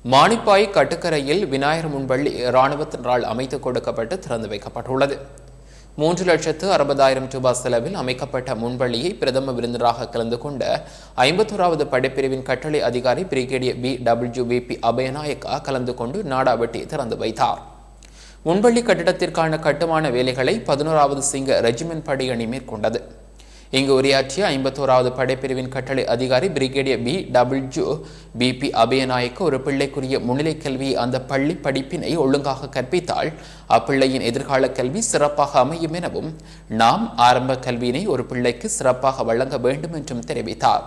மானிப்பாய் கட்டுக்கரையில் விநாயகர் முன்பள்ளி இராணுவத்தினரால் அமைத்துக் கொடுக்கப்பட்டு திறந்து வைக்கப்பட்டுள்ளது. 3,60,000 ரூபாய் செலவில் அமைக்கப்பட்ட முன்பள்ளியை பிரதம விருந்தினராக கலந்து கொண்ட 51வது படைப்பிரிவின் கட்டளை அதிகாரி பிரிகேடியர் BWVP அபயநாயக்கா கலந்து கொண்டு நாடாவட்டி திறந்து வைத்தார். முன்பள்ளி கட்டிடத்திற்கான கட்டுமான வேலைகளை 11வது சிங்க ரெஜிமென்ட் படையணி மேற்கொண்டது. இங்கு உரையாற்றிய 51வது படைப்பிரிவின் கட்டளை அதிகாரி பிரிகேடியர் BWVP அபயநாயக்க ஒரு பிள்ளைக்குரிய முன்னிலை கல்வியை அந்த பள்ளி படிப்பினை ஒழுங்காக கற்பித்தால் அப்பிள்ளையின் எதிர்கால கல்வி சிறப்பாக அமையும் எனவும் நாம் ஆரம்ப கல்வியினை ஒரு பிள்ளைக்கு சிறப்பாக வழங்க வேண்டும் என்றும் தெரிவித்தார்.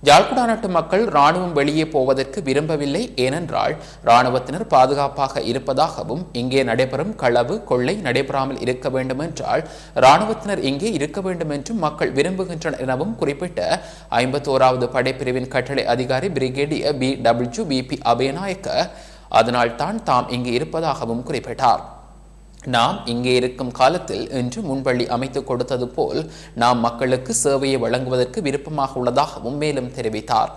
யாழ்குடா நாட்டு மக்கள் இராணுவம் வெளியே போவதற்கு விரும்பவில்லை, ஏனென்றால் இராணுவத்தினர் பாதுகாப்பாக இருப்பதாகவும் இங்கே நடைபெறும் களவு கொள்ளை நடைபெறாமல் இருக்க வேண்டும் என்றால் இராணுவத்தினர் இங்கே இருக்க வேண்டும் என்றும் மக்கள் விரும்புகின்றனர் எனவும் குறிப்பிட்ட 51வது படைப்பிரிவின் கட்டளை அதிகாரி பிரிகேடியர் BWVP அபயநாயக்க அதனால் தான் தாம் இங்கு இருப்பதாகவும் குறிப்பிட்டார். நாம் இங்கே இருக்கும் காலத்தில் இன்று முன்பள்ளி அமைத்துக் கொடுத்தது போல் நாம் மக்களுக்கு சேவையை வழங்குவதற்கு விருப்பமாக உள்ளதாகவும் மேலும் தெரிவித்தார்.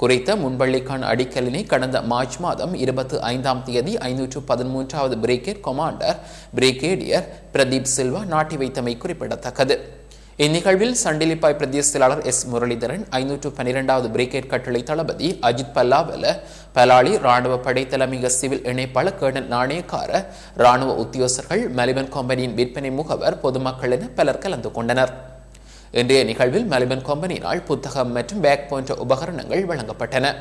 குறித்த முன்பள்ளிக்கான அடிக்கலினை கடந்த மார்ச் மாதம் 25ஆம் தேதி 513வது brigade commander brigadier Pradeep Silva நாட்டி வைத்தமை குறிப்பிடத்தக்கது. இந்நிகழ்வில் சண்டிலிப்பாய் பிரதேச செயலாளர் S. முரளிதரன், 512வது பிரிகேட் கட்டளை தளபதி அஜித் பல்லாவல, பலாளி ராணுவ படை தலைமையக சிவில் இணைப்பாளர் கேர்னல் நாணயக்கார, ராணுவ உத்தியோகஸ்தர்கள், மெலிபன் கம்பெனியின் விற்பனை முகவர், பொதுமக்கள் என பலர் கலந்து கொண்டனர். இன்றைய நிகழ்வில் மெலிபன் கம்பெனியினால் புத்தகம் மற்றும் பேக் போன்ற உபகரணங்கள் வழங்கப்பட்டன.